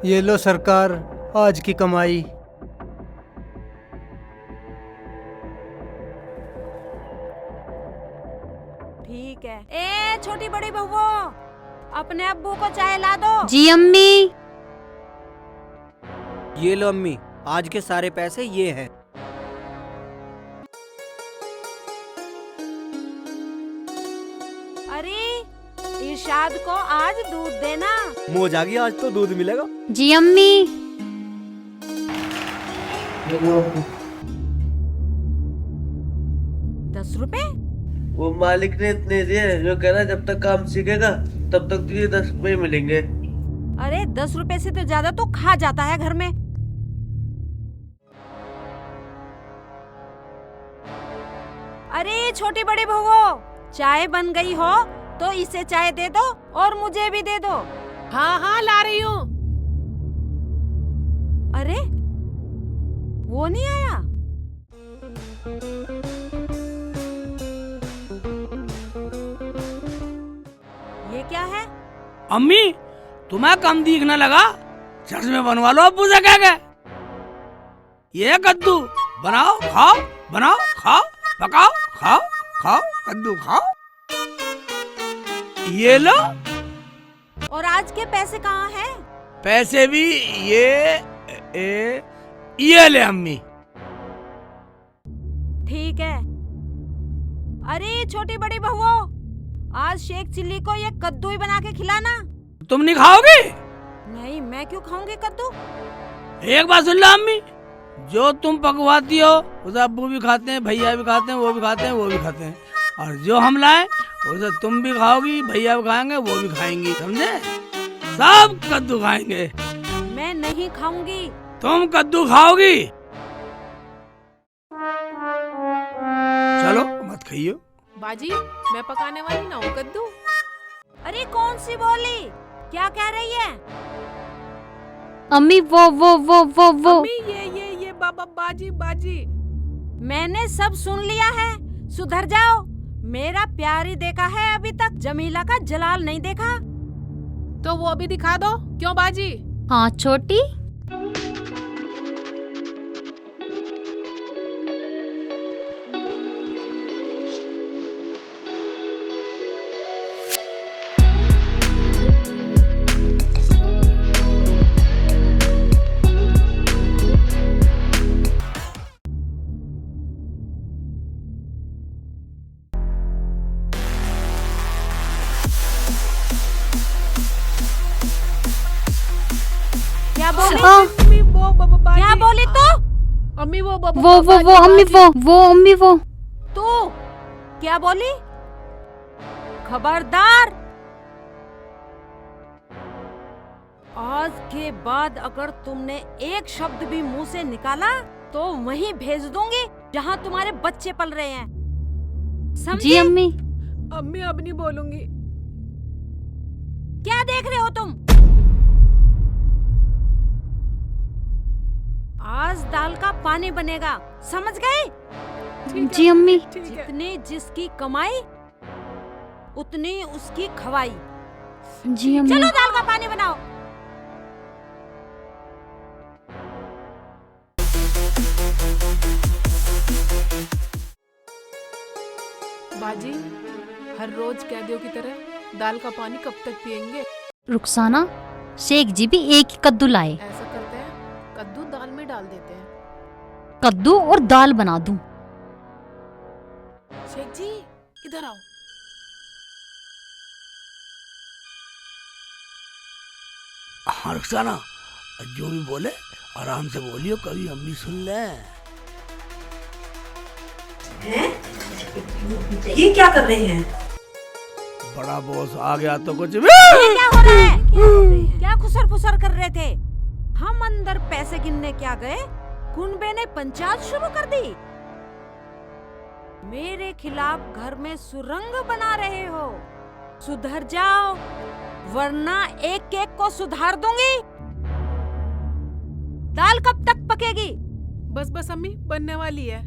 ये लो सरकार, आज की कमाई। ठीक है। ए छोटी बड़ी बहू, अपने अब्बू को चाय ला दो। जी अम्मी। ये लो अम्मी, आज के सारे पैसे ये हैं। अरे इरशाद को आज दूध देना। मौज आ गई, आज तो दूध मिलेगा। जी अम्मी। 10 रुपए? वो मालिक ने इतने दिए, जो कह रहा जब तक काम सीखेगा तब तक तुझे 10 रुपए मिलेंगे। अरे 10 रुपए से तो ज्यादा तो खा जाता है घर में। अरे छोटी बड़ी बहू, चाय बन गई हो तो इसे चाय दे दो और मुझे भी दे दो। हाँ हाँ ला रही हूँ। अरे वो नहीं आया। ये क्या है? अम्मी तुम्हें कम दिखने लगा, चर्च में बनवा लो अब्बू से कह के। ये कद्दू बनाओ खाओ, बनाओ खाओ, पकाओ खाओ, खाओ कद्दू खाओ। ये लो। और आज के पैसे कहाँ हैं? पैसे भी ये ले अम्मी। ठीक है। अरे छोटी बड़ी बहू, आज शेख चिल्ली को ये कद्दू ही बना के खिलाना। तुम नहीं खाओगी? नहीं, मैं क्यों खाऊंगी कद्दू? एक बात सुन लो अम्मी, जो तुम पकवाती हो उसे अब्बू भी खाते हैं, भैया भी खाते हैं, वो भी खाते हैं, वो भी खाते हैं। और जो हम लाए उसे तुम भी खाओगी, भैया भी खाएंगे, वो भी खाएंगी, समझे? सब कद्दू खाएंगे। मैं नहीं खाऊंगी। तुम कद्दू खाओगी? चलो मत खाइयो। बाजी, मैं पकाने वाली ना हूँ कद्दू। अरे कौन सी बोली? क्या कह रही है? अम्मी वो अम्मी ये बाबा बाजी। मैंने सब सुन लिया है, सुधर जाओ। मेरा प्यार ही देखा है अभी तक, जमीला का जलाल नहीं देखा। तो वो भी दिखा दो। क्यों बाजी? हाँ छोटी। क्या बोली? अम्मी वो बाजी। क्या बोली तू? अम्मी वो वो अम्मी अम्मी वो। तू क्या बोली? खबरदार, आज के बाद अगर तुमने एक शब्द भी मुंह से निकाला तो वहीं भेज दूंगी जहां तुम्हारे बच्चे पल रहे हैं, समझी? जी अम्मी। अम्मी अब नहीं बोलूंगी। क्या देख रहे हो तुम? आज दाल का पानी बनेगा, समझ गई? जी अम्मी। ठीक है। जितनी जिसकी कमाई उतनी उसकी खवाई। जी अम्मी। चलो दाल का पानी बनाओ। बाजी, हर रोज कैदियों की तरह दाल का पानी कब तक पियेंगे? रुखसाना, शेख जी भी एक ही कद्दू लाए। ऐसा करते हैं, कद्दू दाल में डाल देते हैं। कद्दू और दाल बना दूं। शेख जी इधर आओ। हाँ रुखसाना, जो भी बोले आराम से बोलियो, कभी अम्मी सुन ले। ये क्या कर रहे हैं? बड़ा बॉस आ गया तो कुछ भी। ये क्या हो रहा है? क्या खुसर फुसर कर रहे थे? हम अंदर पैसे गिनने क्या गए, कुनबे ने पंचायत शुरू कर दी। मेरे खिलाफ घर में सुरंग बना रहे हो, सुधर जाओ वरना एक एक को सुधार दूंगी। दाल कब तक पकेगी? बस अम्मी, बनने वाली है।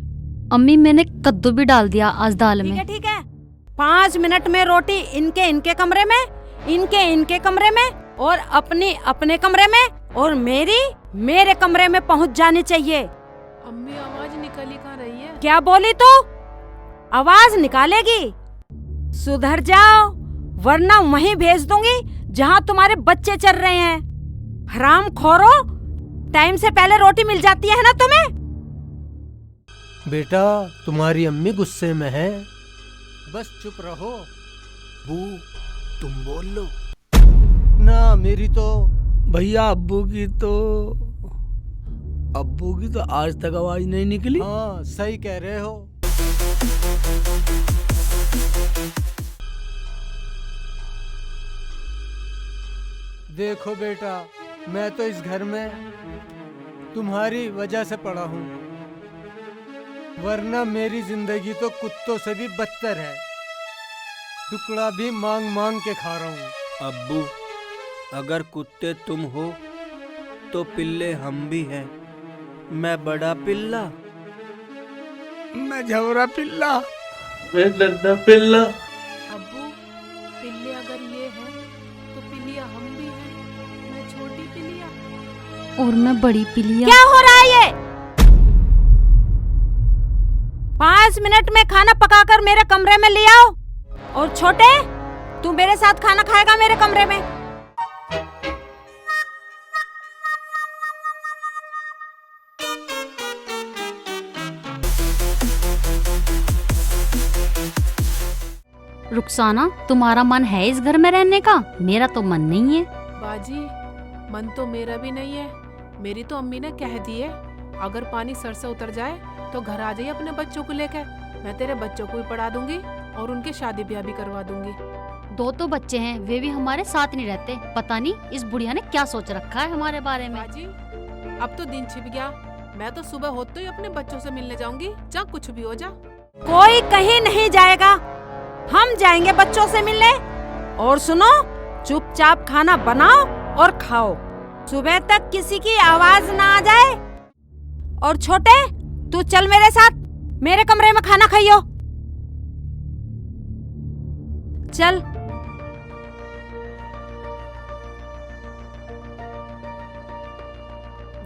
अम्मी मैंने कद्दू भी डाल दिया आज दाल में। ठीक है। 5 मिनट में रोटी इनके कमरे में, इनके कमरे में और अपने कमरे में और मेरे कमरे में पहुंच जानी चाहिए। अम्मी आवाज निकली कहाँ रही है? क्या बोली तू? आवाज निकालेगी? सुधर जाओ वरना वहीं भेज दूंगी जहां तुम्हारे बच्चे चल रहे हैं। हराम खोरो, टाइम से पहले रोटी मिल जाती है ना तुम्हें? बेटा तुम्हारी अम्मी गुस्से में है, बस चुप रहो। बू तुम बोल लो ना मेरी तो भैया। अब्बू की तो आज तक आवाज नहीं निकली। हाँ सही कह रहे हो। देखो बेटा, मैं तो इस घर में तुम्हारी वजह से पड़ा हूँ, वरना मेरी जिंदगी तो कुत्तों से भी बदतर है। टुकड़ा भी मांग मांग के खा रहा हूँ। अब्बू, अगर कुत्ते तुम हो तो पिल्ले हम भी हैं। मैं बड़ा पिल्ला। मैं झवरा पिल्ला। मैं नन्हा पिल्ला। अब्बू, पिल्ले अगर ये है तो पिलिया हम भी हैं। मैं छोटी पिलिया। और मैं बड़ी पिलिया। क्या हो रहा है ये? 5 मिनट में खाना पकाकर मेरे कमरे में ले आओ। और छोटे, तू मेरे साथ खाना खाएगा मेरे कमरे में। रुखसाना, तुम्हारा मन है इस घर में रहने का? मेरा तो मन नहीं है। बाजी, मन तो मेरा भी नहीं है। मेरी तो अम्मी ने कह दी है अगर पानी सर से उतर जाए तो घर आ जाइए अपने बच्चों को लेकर। मैं तेरे बच्चों को भी पढ़ा दूंगी और उनके शादी ब्याह भी करवा दूंगी। 2 तो बच्चे हैं, वे भी हमारे साथ नहीं रहते। पता नहीं इस बुढ़िया ने क्या सोच रखा है हमारे बारे में। बाजी, अब तो दिन छिप गया। मैं तो सुबह होते ही अपने बच्चों से मिलने जाऊंगी, चाहे कुछ भी हो जा। कोई कहीं नहीं जाएगा, हम जाएंगे बच्चों से मिलने। और सुनो, चुपचाप खाना बनाओ और खाओ, सुबह तक किसी की आवाज ना आ जाए। और छोटे, तू चल मेरे साथ, मेरे कमरे में खाना खाइयो। चल।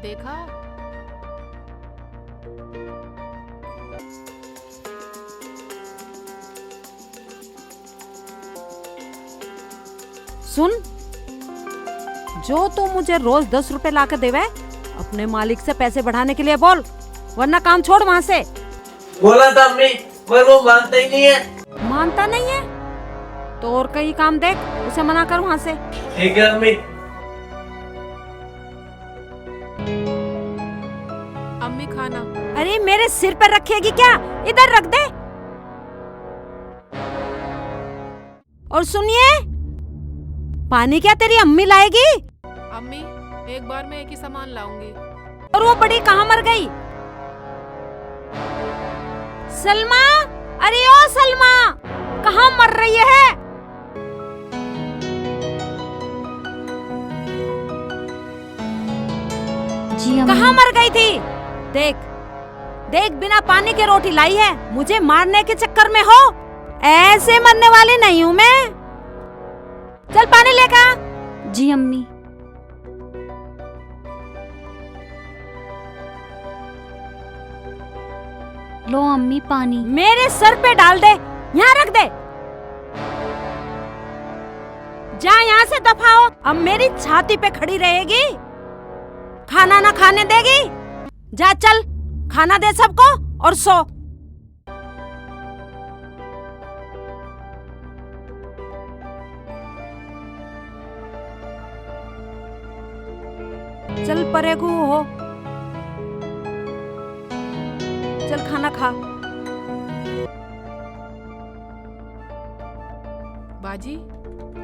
देखा, सुन, जो तू मुझे रोज 10 रुपए ला के देवे, अपने मालिक से पैसे बढ़ाने के लिए बोल, वरना काम छोड़ वहाँ से। बोला था अम्मी, पर वो मानता ही नहीं है। मानता नहीं है तो और कहीं काम देख, उसे मना कर वहाँ से। ठीक है अम्मी। अम्मी खाना। अरे मेरे सिर पर रखेगी क्या? इधर रख दे। और सुनिए, पानी क्या तेरी अम्मी लाएगी? अम्मी, एक बार में एक ही सामान लाऊंगी। और वो बड़ी कहाँ मर गई? सलमा, अरे ओ सलमा, कहाँ मर रही है? जी अम्मी। कहाँ मर गई थी? देख देख, बिना पानी के रोटी लाई है। मुझे मारने के चक्कर में हो? ऐसे मरने वाली नहीं हूँ मैं। चल पानी लेकर। जी अम्मी। लो अम्मी पानी। मेरे सर पे डाल दे, यहाँ रख दे। जा यहाँ से दफा हो। अब मेरी छाती पे खड़ी रहेगी, खाना ना खाने देगी। जा चल, खाना दे सबको और सो। चल परेगू हो, चल खाना खा। बाजी,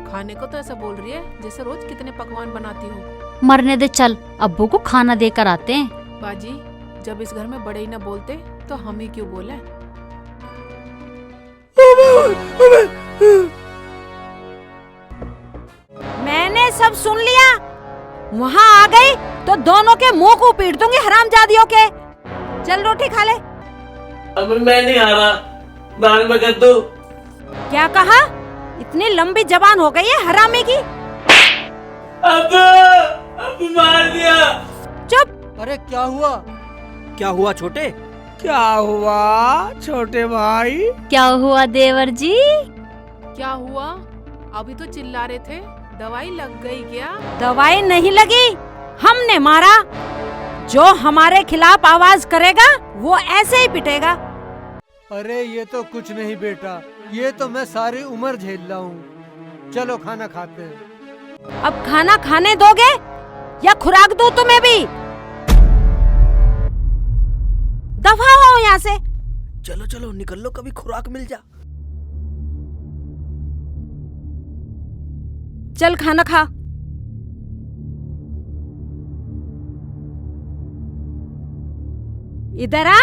खाने को तो ऐसा बोल रही है जैसे रोज कितने पकवान बनाती हो। मरने दे, चल अब्बू को खाना देकर आते हैं। बाजी, जब इस घर में बड़े ही ना बोलते तो हम ही क्यों बोले। मैंने सब सुन लिया। वहाँ आ गई तो दोनों के मुंह को पीट दूंगी, हरामजादियों के। चल रोटी खा ले। अभी मैं नहीं आ रहा, दाल में कद्दू। क्या कहा? इतनी लंबी जबान हो गई है हरामी की। अब अभी मार दिया। चुप। अरे क्या हुआ? क्या हुआ छोटे? क्या हुआ छोटे भाई? क्या हुआ देवर जी? क्या हुआ? अभी तो चिल्ला रहे थे, दवाई लग गई क्या? दवाई नहीं लगी, हमने मारा। जो हमारे खिलाफ आवाज करेगा वो ऐसे ही पिटेगा। अरे ये तो कुछ नहीं बेटा, ये तो मैं सारी उम्र झेल रहा हूँ। चलो खाना खाते हैं। अब खाना खाने दोगे या खुराक दूं तुम्हें भी? दफा हो यहाँ से। चलो चलो निकल लो, कभी खुराक मिल जा। चल खाना खा। इधर आ।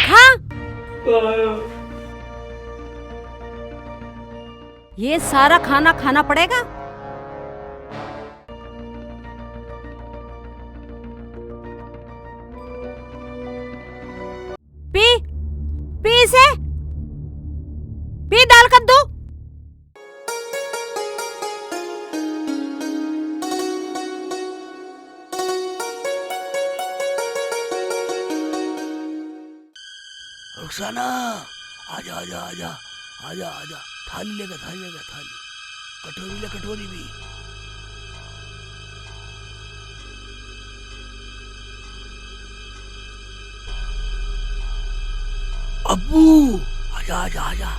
खा। ये सारा खाना खाना पड़ेगा। पी पी इसे, पी दाल कद्दू। रुखसाना आजा आजा आजा आजा आजा, थाली लेकर थाली, कटोरी ले कटोरी भी। अब्बू आजा आजा आजा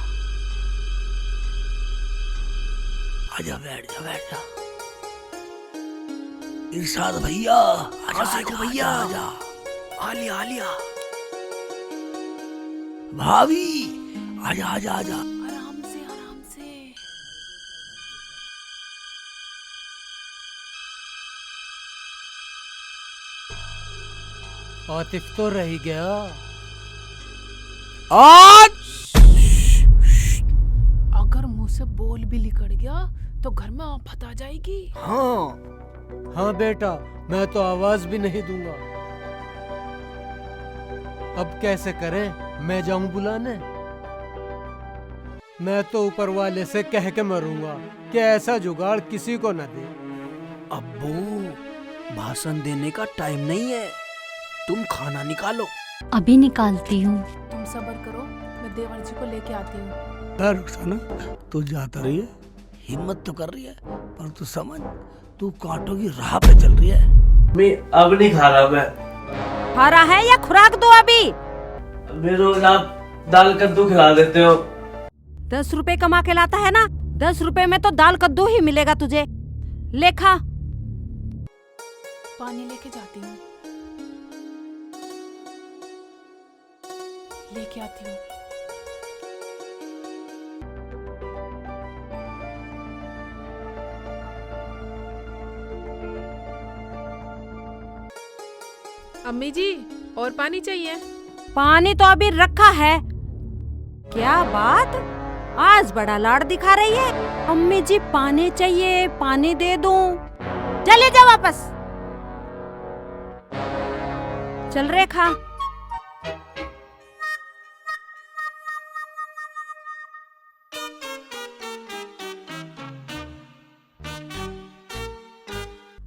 आजा, बैठ जा। इरशाद भैया आजा भैया, आजा आलिया भाभी आजा आजा आजा। आराम से। आतिफ तो रह गया। आज अगर मुंह से बोल भी निकल गया तो घर में आफत आ जाएगी। हाँ बेटा, मैं तो आवाज भी नहीं दूंगा। अब कैसे करें? मैं जाऊं बुलाने? मैं तो ऊपर वाले से कह के मरूंगा कि ऐसा जुगाड़ किसी को न दे। अब्बू भाषण देने का टाइम नहीं है, तुम खाना निकालो। अभी निकालती हूँ। तुम सब्र करो, मैं देवर जी को लेके आती हूँ। रुखसाना तू जाता रही है, हिम्मत तो कर रही है, पर तू समझ तू कांटों की राह पे चल रही है। मैं अब नहीं खा रहा। मैं खा रहा है या खुराक दो अभी? मेरे आप दाल कद्दू खिला देते हो। 10 रुपए कमा के लाता है ना, 10 रुपए में तो दाल कद्दू ही मिलेगा तुझे। ले खा। पानी लेके जाती हूँ, लेके आती हूँ। अम्मी जी और पानी चाहिए? पानी तो अभी रखा है। क्या बात, आज बड़ा लाड़ दिखा रही है। अम्मी जी पानी चाहिए, पानी दे दूं। चले जा वापस। चल रेखा।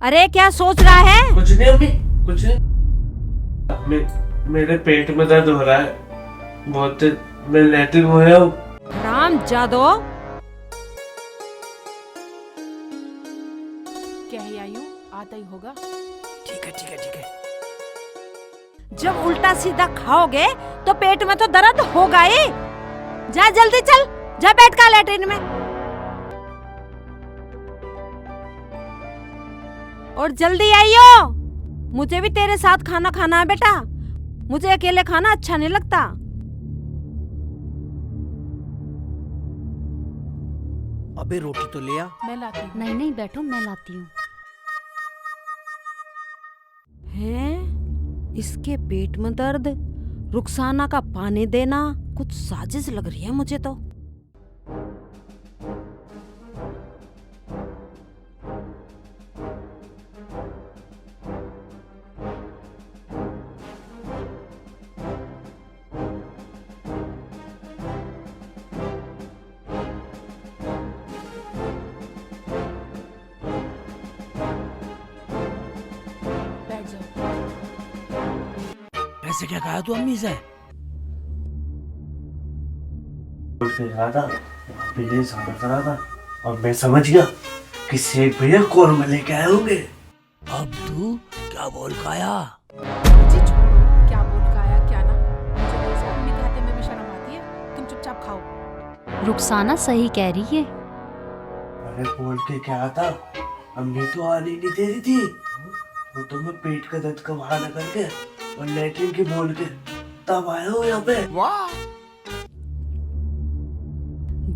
अरे क्या सोच रहा है? कुछ नहीं अम्मी, कुछ नहीं। मेरे पेट में दर्द हो रहा है बहुत, मैं लेटिन हो रहा हूँ। राम जादो, क्या ही आई हूँ, आता ही होगा। ठीक है। जब उल्टा सीधा खाओगे तो पेट में तो दर्द होगा ही। जा जल्दी चल, जा बैठ का लैट्रिन में। और जल्दी आइयो, मुझे भी तेरे साथ खाना खाना है बेटा। मुझे अकेले खाना अच्छा नहीं लगता। अबे रोटी तो ले आ। मैं लाती हूँ। नहीं बैठो, मैं लाती हूँ। हैं? इसके पेट में दर्द, रुखसाना का पानी देना, कुछ साजिश लग रही है मुझे तो। ऐसे क्या कहा तू अम्मी से? बोल के रहा था, पीले सागर करा था, और मैं समझ गया कि शेख भैया कौन में लेके आए होंगे। अब तू क्या बोल काया? जी छोड़ो, क्या बोल का आया क्या ना, मुझे तो ऐसे अम्मी के हाथे में भी शर्म आती है। तुम चुपचाप खाओ। रुखसाना सही कह रही है। अरे बोल के क्या था, अम्मी तो आने नहीं दे रही थी, वो तो मैं पेट का दर्द का बहाना करके और लेटरिन की बोल के तब आया हूँ यहाँ पे।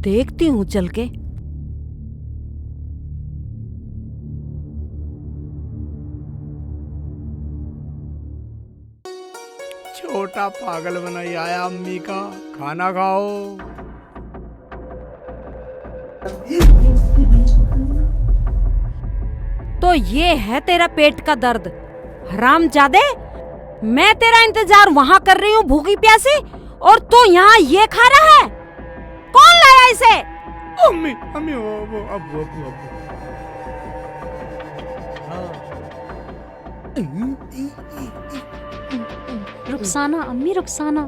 देखती हूँ चल के। छोटा पागल बनाई आया अम्मी का। खाना खाओ। तो ये है तेरा पेट का दर्द, हरामजादे। मैं तेरा इंतजार वहाँ कर रही हूँ भूखी प्यासी, और तू यहाँ ये खा रहा है। कौन लाया इसे? अम्मी अम्मी वो अब्बू। रुखसाना अम्मी रुखसाना।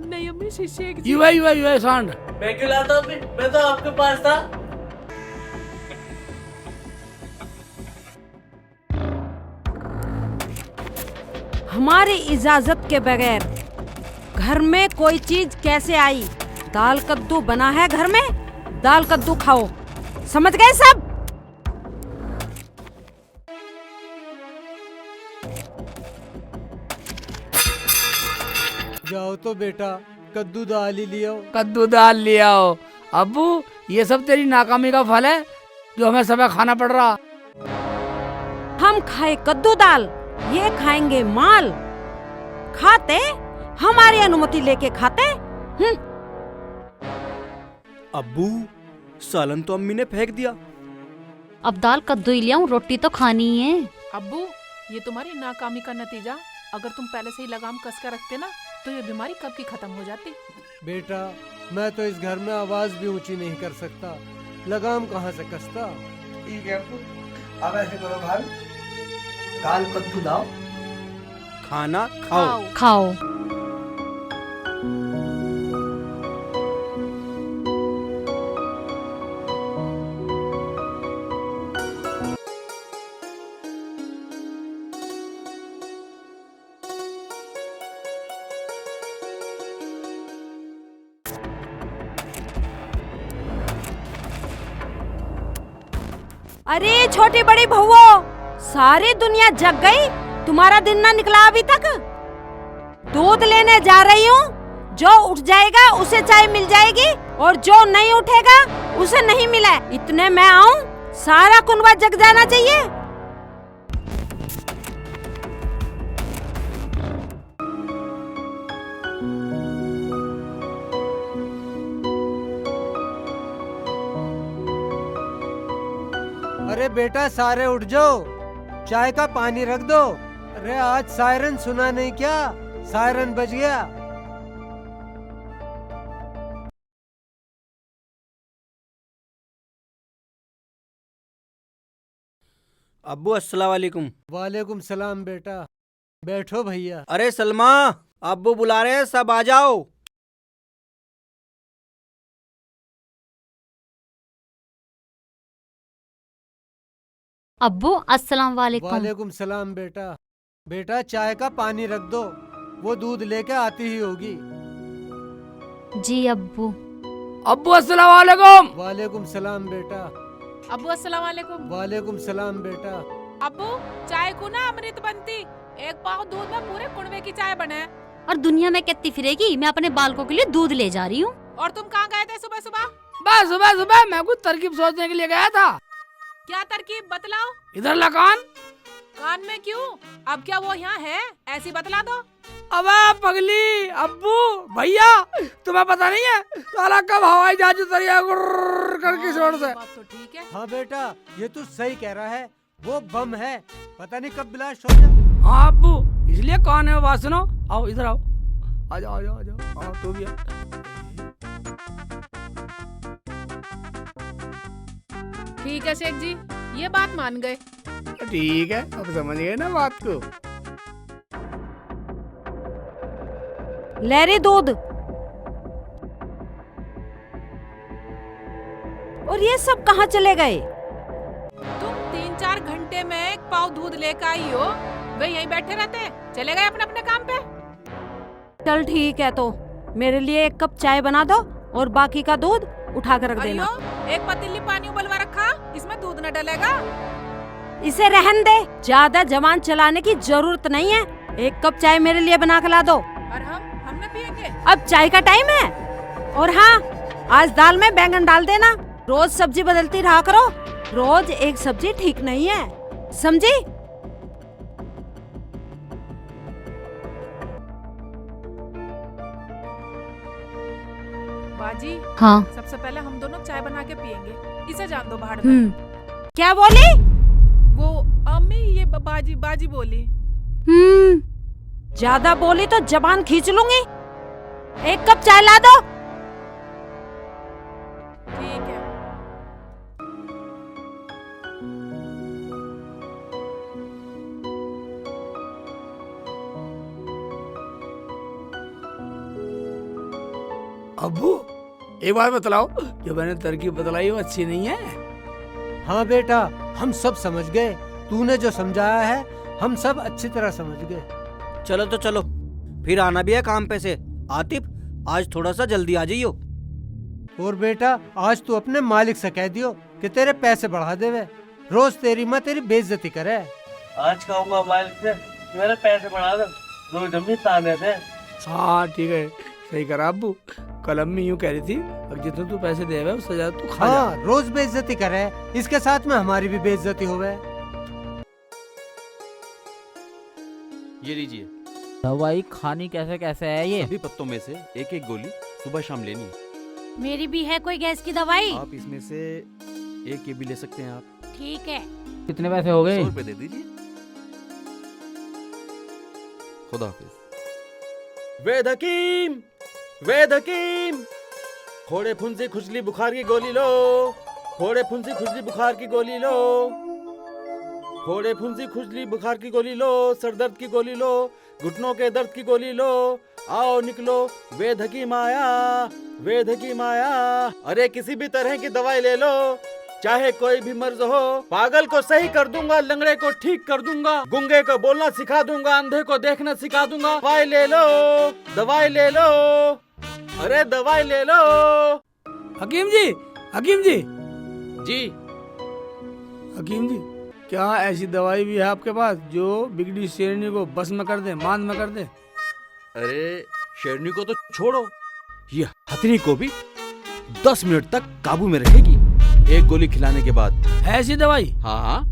नहीं अम्मी, शेख जी। यू सांड। मैं क्यों लाता अम्मी, मैं तो आपके पास था। हमारी इजाजत के बगैर घर में कोई चीज कैसे आई? दाल कद्दू बना है घर में, दाल कद्दू खाओ। समझ गए सब? जाओ तो बेटा, कद्दू दाल ही लियो। कद्दू दाल ले आओ। अब्बू ये सब तेरी नाकामी का फल है जो हमें समय खाना पड़ रहा। हम खाए कद्दू दाल, ये खाएंगे माल। खाते हमारी अनुमति लेके खाते। अब्बू सालन तो अम्मी ने फेंक दिया। अब दाल कद्दू ही ले आऊं, रोटी तो खानी ही है। अब्बू, ये तुम्हारी नाकामी का नतीजा। अगर तुम पहले से ही लगाम कस कर रखते ना, तो ये बीमारी कब की खत्म हो जाती। बेटा, मैं तो इस घर में आवाज भी ऊंची नहीं कर सकता, लगाम कहाँ से कसता। ठीक है अब ऐसे करो भाई, दाल कद्दू लाओ, खाना खाओ। खाओ। अरे छोटी बड़ी बहुओ, सारी दुनिया जग गई, तुम्हारा दिन ना निकला अभी तक। दूध लेने जा रही हूँ, जो उठ जाएगा उसे चाय मिल जाएगी, और जो नहीं उठेगा उसे नहीं मिला। इतने मैं आऊँ, सारा कुनबा जग जाना चाहिए। अरे बेटा, सारे उठ जाओ, चाय का पानी रख दो। अरे आज सायरन सुना नहीं क्या? सायरन बज गया। अब्बू अस्सलाम वालेकुम। वालेकुम सलाम बेटा, बैठो भैया। अरे सलमा, अब्बू बुला रहे हैं, सब आ जाओ। अब्बू अस्सलाम वालेकुम। वालेकुम सलाम बेटा। बेटा चाय का पानी रख दो, वो दूध लेके आती ही होगी। जी अब्बू। अब्बू अस्सलाम वालेकुम। वालेकुम सलाम बेटा। अब्बू अस्सलाम वालेकुम। वालेकुम सलाम बेटा। अब्बू, चाय को ना अमृत बनती, एक पाव दूध में पूरे कुनबे की चाय बने। और दुनिया में कितनी फिरेगी, मैं अपने बालकों के लिए दूध ले जा रही हूँ। और तुम कहाँ गए थे सुबह सुबह? बस सुबह सुबह मैं कुछ तरकीब सोचने के लिए गया था। क्या तरकीब बतलाओ। इधर लगान। कान में क्यों? अब क्या वो यहाँ है? ऐसी बतला दो। अबे पगली, अब्बू भैया तुम्हें पता नहीं है साला कब हवाई जहाज उतरिया करके जोर से। बात तो ठीक है। हाँ बेटा, ये तू सही कह रहा है, वो बम है, पता नहीं कब ब्लास्ट हो जाए। हाँ अब्बू, इसलिए कान में बात सुनो। आओ इधर आओ, आ जाओ आ जाओ आ जाओ। हाँ तू भी आ। ठीक है शेख जी, ये बात मान गए। ठीक है, अब समझ गए ना बात को। ले रही दूध। और ये सब कहाँ चले गए? तुम 3-4 घंटे में 1 पाव दूध लेकर आई हो, वे यहीं बैठे रहते हैं, चले गए अपने अपने काम पे। चल ठीक है, तो मेरे लिए 1 कप चाय बना दो और बाकी का दूध उठा कर रख देना। अयो, 1 पतीली पानी उबलवा रखा, इसमें दूध न डलेगा। इसे रहन दे, ज्यादा जबान चलाने की जरूरत नहीं है। 1 कप चाय मेरे लिए बना कर ला दो। और हम न पियेंगे। अब चाय का टाइम है। और हाँ, आज दाल में बैंगन डाल देना। रोज सब्जी बदलती रहा करो, रोज एक सब्जी ठीक नहीं है, समझी? बाजी, हाँ। सबसे पहले हम दोनों चाय बना के पियेंगे, इसे जान दो भाड़ में। क्या बोली? वो अम्मी, ये बाजी बोली। ज्यादा बोली तो जबान खींच लूंगी। 1 कप चाय ला दो। ठीक है। अब्बू, एक बात बतलाओ, जो मैंने तरकीब बतलाई वो अच्छी नहीं है? हाँ बेटा, हम सब समझ गए। तूने जो समझाया है हम सब अच्छी तरह समझ गए। चलो तो चलो, फिर आना भी है काम पे से। आतिफ, आज थोड़ा सा जल्दी आ जाइयो। और बेटा, आज तू अपने मालिक से कह दियो कि तेरे पैसे बढ़ा देवे। रोज तेरी माँ तेरी बेइज्जती करे। आज कहूँगा मालिक से कि मेरे पैसे बढ़ा दो, रोज हम भी ताने थे। हाँ ठीक है, सही करा अब्बू। कल अम्मी यूँ कह रही थी, अब जितने तू पैसे दे रहा है उससे ज्यादा तू खा जा। हाँ, रोज बेइज्जती करे, इसके साथ में हमारी भी बेइज्जती होवे। ये लीजिए। दवाई खानी कैसे कैसे है ये? सभी पत्तों में से 1-1 गोली सुबह शाम लेनी है। मेरी भी है कोई गैस की दवाई? आप इसमें से 1 ये भी ले सकते हैं आप। ठीक है। कितने पैसे हो गए? 100 रुपए दे दीजिए। खुदा हाफिज। वैद हकीम, वैद हकीम, फोड़े फुंसी खुजली बुखार की गोली लो। फोड़े फुंसी खुजली बुखार की गोली लो। फोड़े फुंसी खुजली बुखार की गोली लो। सर दर्द की गोली लो। घुटनों के दर्द की गोली लो। आओ निकलो, वैद हकीम आया, वैद हकीम आया। अरे किसी भी तरह की दवाई ले लो, चाहे कोई भी मर्ज हो। पागल को सही कर दूंगा, लंगड़े को ठीक कर दूंगा, गूंगे को बोलना सिखा दूंगा, अंधे को देखना सिखा दूंगा। दवाई ले लो, दवाई ले लो, अरे दवाई ले लो। हकीम जी, हकीम जी, जी हकीम जी, क्या ऐसी दवाई भी है आपके पास जो बिगड़ी शेरनी को बस में कर दे, मान में कर दे? अरे शेरनी को तो छोड़ो, ये हथनी को भी 10 मिनट तक काबू में रखेगी 1 गोली खिलाने के बाद। है ऐसी दवाई? हाँ हाँ,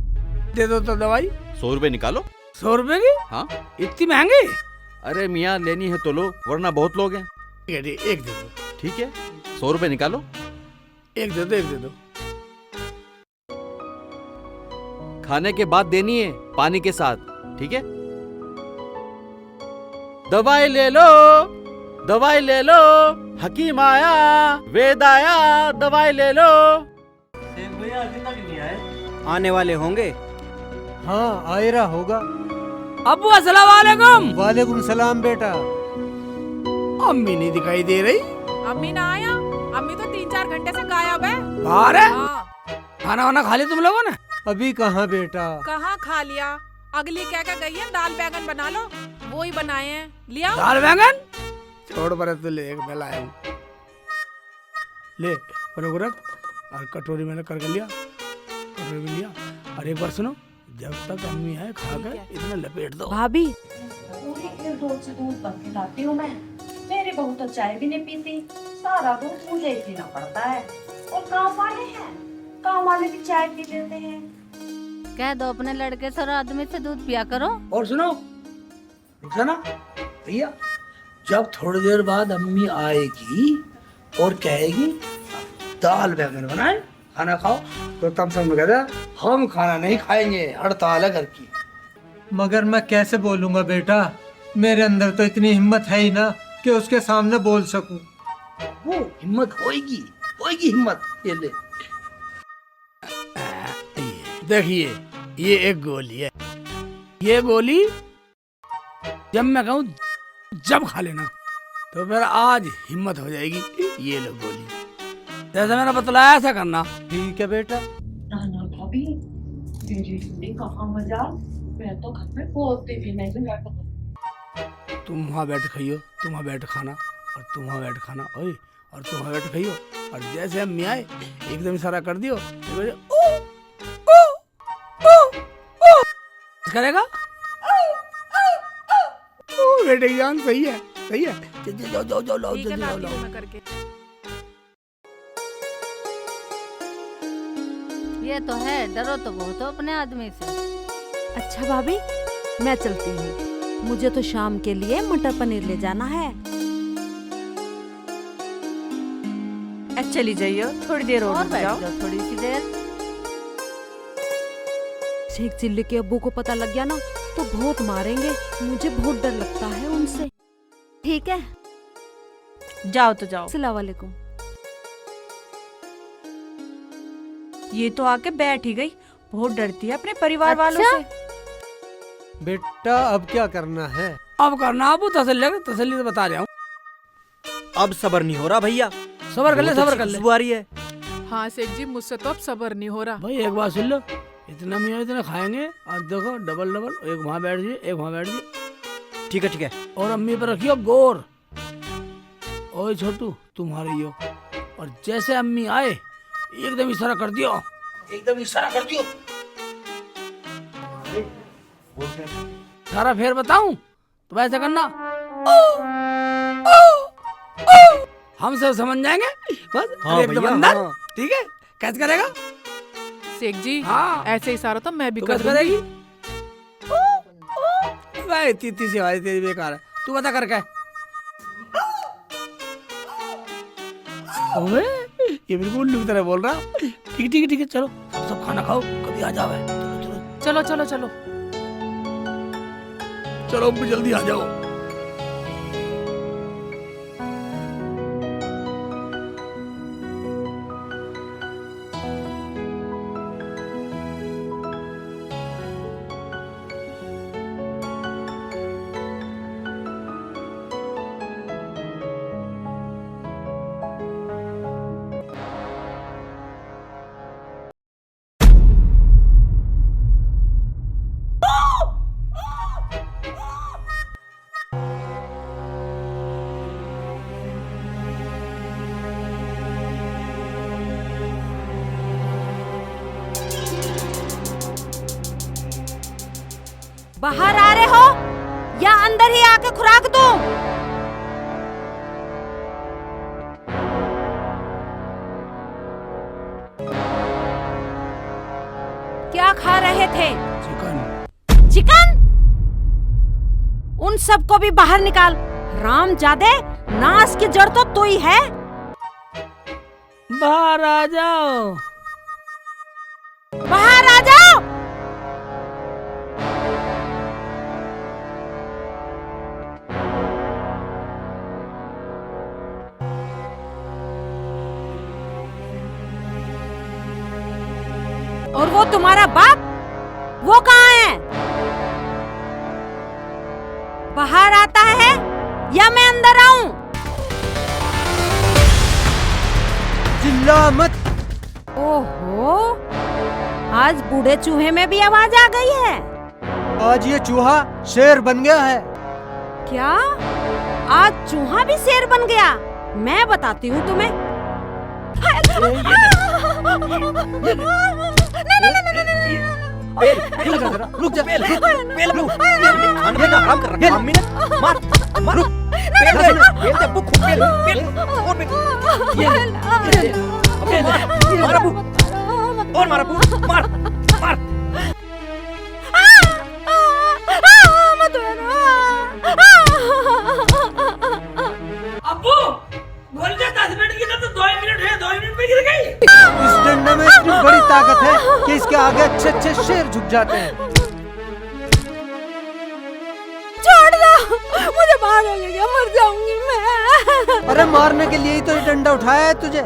दे दो तो दवाई। 100 रुपए निकालो। 100 रुपए की? हाँ। इतनी महंगी? अरे मियाँ, लेनी है तो लो, वरना बहुत लोग हैं। ठीक है, एक दे दो। ठीक है, 100 रुपए निकालो। एक दे दो, एक दे दो। खाने के बाद देनी है, पानी के साथ, ठीक है? दवाई ले लो, दवाई ले लो, हकीम आया, वेद आया, दवाई ले लो। भैया अभी तक नहीं आए? आने वाले होंगे। हाँ, आयरा होगा। अब्बू अस्सलाम वालेकुम। वालेकुम सलाम बेटा। अम्मी नहीं दिखाई दे रही। अम्मी ना आया? अम्मी तो 3-4 घंटे से गायब है। बाहर है? हाँ। खाना वाना खा लिया तुम लोगों ने? अभी कहाँ बेटा। कहाँ खा लिया, अगली कह के गई है दाल बैगन बना लो, वो ही बनाए हैं, लिया। दाल बैगन? छोड़ पर तो ले, मैं लाया हूँ। ले पर रख, और कटोरी मैंने करके लिया, कटोरी में लिया। और एक बार सुनो, जब तक अम्मी है खा के इतना लपेट दो। भाभी, पूरी 1 रोज दूध पर खिलाती हूँ मैं। मेरी बहू तो चाय भी नहीं पीती, सारा दूध मुझे ही पीना पड़ता है। और काम वाले हैं, काम वाले भी चाय पी लेते हैं। कह दो अपने लड़के से और आदमी से दूध पिया करो। और सुनो रुखसाना भैया, जब थोड़ी देर बाद अम्मी आएगी और कहेगी दाल बैगन बनाए, खाना खाओ, तो तब सब कहते हम खाना नहीं खाएंगे, हड़ताल है घर की। मगर मैं कैसे बोलूंगा बेटा, मेरे अंदर तो इतनी हिम्मत है ही ना कि उसके सामने बोल सकूं। वो हिम्मत होएगी, होएगी हिम्मत। ये ले, देखिए ये एक गोली है, ये गोली जब मैं कहूँ जब खा लेना, तो फिर आज हिम्मत हो जाएगी। ये लो गोली, जैसा मैंने बतलाया ऐसा करना। ठीक है बेटा। नाना भाभी मेरी जुड़ी कहाँ मजाल, मैं तो घर में बोलती भी नहीं बैठ। तुम वहाँ बैठ खाइयो, तुम वहाँ बैठ खाना, और तुम वहाँ बैठ खाना, ओए, और तुम वहाँ बैठ खाइयो। और जैसे अम्मी आए एकदम इशारा कर दियो, करेगा। बेटे की जान सही है, सही है। जाओ जाओ जाओ लाओ, ठीक है, जल्दी लाती लाओ हूँ लाओ। मैं करके। ये तो है, डरो तो बहुत हो अपने आदमी से। अच्छा भाभी, मैं चलती हूँ, मुझे तो शाम के लिए मटर पनीर ले जाना है। चली जाइए, थोड़ी देर और और रुक बैठ जाओ। जाओ थोड़ी सी देर। शेख चिल्ली के अब्बू को पता लग गया ना तो बहुत मारेंगे, मुझे बहुत डर लगता है उनसे। ठीक है, जाओ तो जाओ। अस्सलाम वालेकुम। ये तो आके बैठ ही गई, बहुत डरती है अपने परिवार वालों अच्छा? से। बेटा अब क्या करना है? अब करना अबू तसल्ली से बता रहा हूँ। अब सबर नहीं हो रहा भैया, सबर कर ले, बहुत सबर अच्छी कर ले। खुशबू आ रही है। हाँ सेठ जी, मुझसे तो अब सबर नहीं हो रहा। भाई एक बात सुन लो, इतना मियाँ इतना खाएंगे, और देखो डबल डबल, एक वहाँ बैठ जाइए, एक वहाँ बैठ जाइए। ठीक है ठीक है। और अम्मी पर रखियो गौर। ओए छोटू तुम्हारी यो, और जैसे अम्मी आए एकदम इशारा कर दियो, एकदम इशारा कर दियो। सारा फेर बताऊं तो वैसे करना, हम सब समझ जाएंगे बस। हाँ एकदम भैया, अंदर, हाँ। ठीक है। कैसे करेगा? शेख जी हाँ। ऐसे इशारा तो मैं भी तू कर कैसे दूंगी। करेगी? भाई तीती सी हमारी तेरी बेकार है, तू बता करके। ओए ये बिल्कुल उल्लू की तरह बोल रहा। ठीक ठीक ठीक है, चलो सब खाना खाओ, कभी आ जाओ। चलो चलो चलो चलो चलो। चलो अब जल्दी आ जाओ। बाहर आ रहे हो या अंदर ही आके खुराक दूं? क्या खा रहे थे? चिकन। चिकन? उन सबको भी बाहर निकाल। रामजादे, नास की जड़ तो तू ही है। बाहर आ जाओ। बाहर आ जाओ। और वो तुम्हारा बाप, वो कहाँ है? बाहर आता है या मैं अंदर आऊं? चिल्ला मत। ओहो, आज बूढ़े चूहे में भी आवाज आ गई है। आज ये चूहा शेर बन गया है। क्या? आज चूहा भी शेर बन गया? मैं बताती हूँ तुम्हें। रुक जा। खाने का हराम कर रखा है अम्मी ने। मार मार, बेल दे, बेल दे अब्बू, खूब बेल, बेल और बेल, मार अब्बू, और मार अब्बू, मार मार। अब्बू बोल दे 10 मिनट की तो 2 मिनट है, 2 मिनट में गिर गई। इस डंडे में इतनी बड़ी ताकत है कि इसके आगे अच्छे अच्छे शेर झुक जाते हैं। छोड़ दो, मुझे मारोगे क्या? मर जाऊंगी मैं। अरे मारने के लिए ही तो ये डंडा उठाया है तुझे।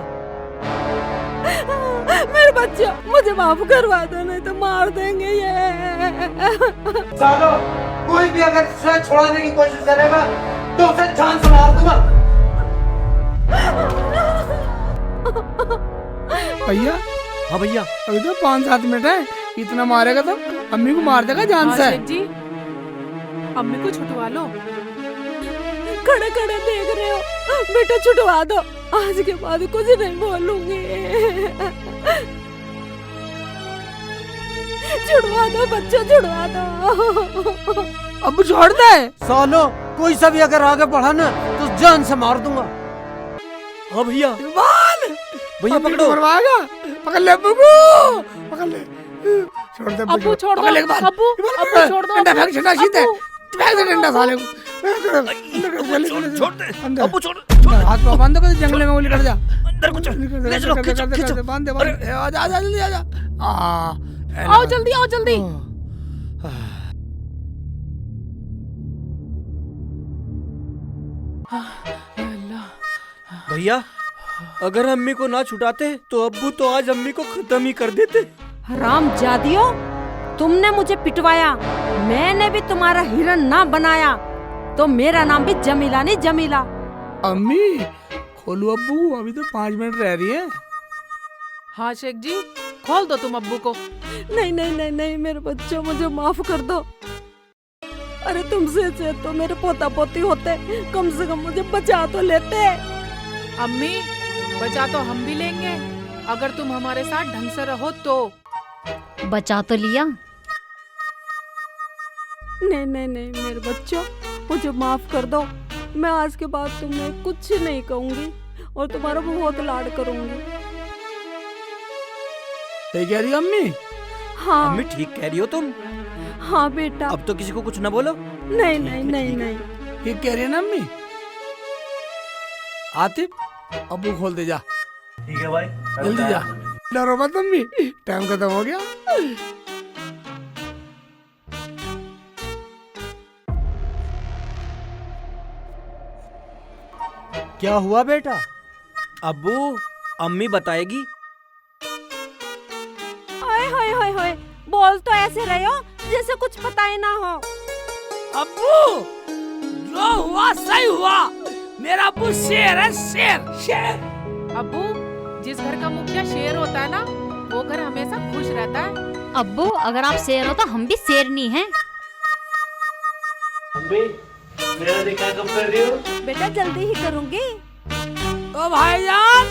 मेरे बच्चे, मुझे माफ करवा दो, नहीं तो मार देंगे ये। सालो, कोई भी अगर इसे छोड़ने की कोशिश करेगा तो उसे जान से मार दूंगा। भैया। हाँ भैया। अभी तो 5-7 मिनट है, इतना मारेगा तो अम्मी को मार देगा जान हाँ से। शेख जी, अम्मी को छुटवा लो। खड़े खड़े देख रहे हो, बेटा छुटवा दो, आज के बाद कुछ नहीं बोलूंगी। छुड़वा दो बच्चों, छुड़वा दो। अब छोड़ दे। सालो कोई सा भी अगर आगे बढ़ा ना तो जान से मार दूंगा। हाँ भैया। भैया पकड़ो। मरवाएगा, पकड़ ले अब्बू को, पकड़ ले। छोड़ दे अब्बू, छोड़ दो। पकड़ ले एक बार। अब्बू, अब्बू छोड़ दो। डंडा फेंक, डंडा सीधे फेंक दे, डंडा साले को। छोड़ दे अंदर। अब्बू, छोड़। हाथ में बांध दो, जंगले में गोली कर जा। अंदर को चल, ले चलो, खींचो, खींचो। बांध दे, आजा आजा जल्दी आजा। आओ जल्दी, आओ जल्दी। भैया अगर अम्मी को ना छुटाते तो अब्बू तो आज अम्मी को खत्म ही कर देते। हरामजादियों, तुमने मुझे पिटवाया, मैंने भी तुम्हारा हिरण ना बनाया तो मेरा नाम भी जमीला नहीं जमीला। अम्मी खोलो अब्बू, अभी तो 5 मिनट रह रही है। हाँ शेख जी, खोल दो तुम अब्बू को। नहीं नहीं नहीं नहीं मेरे बच्चों, मुझे माफ कर दो। अरे तुमसे अच्छे तो मेरे पोता पोती होते, कम से कम मुझे बचा तो लेते। अम्मी बचा तो हम भी लेंगे, अगर तुम हमारे साथ ढंग से रहो तो। बचा तो लिया। नहीं नहीं नहीं मेरे बच्चों, मुझे माफ कर दो। मैं आज के बाद तुम्हें कुछ नहीं कहूंगी और तुम्हारा बहुत लाड करूंगी। सही कह रही हो अम्मी? हाँ अम्मी ठीक कह रही हो तुम। हाँ बेटा। अब तो किसी को कुछ ना बोलो। नहीं नहीं नहीं नहीं। ठीक कह रही है ना अम्मी? आतिफ अब्बू खोल दे जा। ठीक है भाई, जल्दी जा। डरो मत अम्मी, टाइम खत्म हो गया। क्या हुआ बेटा? अब्बू अम्मी बताएगी। हाय हाय हाय हाय, बोल तो ऐसे रहे हो जैसे कुछ पता ही ना हो। अब्बू जो हुआ सही हुआ, मेरा अब्बू शेर है, शेर शेर। अब्बू, जिस घर का मुखिया शेर होता है ना, वो घर हमेशा खुश रहता है। अब्बू अगर आप शेर हो तो हम भी शेरनी हैं। अम्मी मेरा निकाह कब कर रही हो? बेटा जल्दी ही करूंगी। ओ भाईजान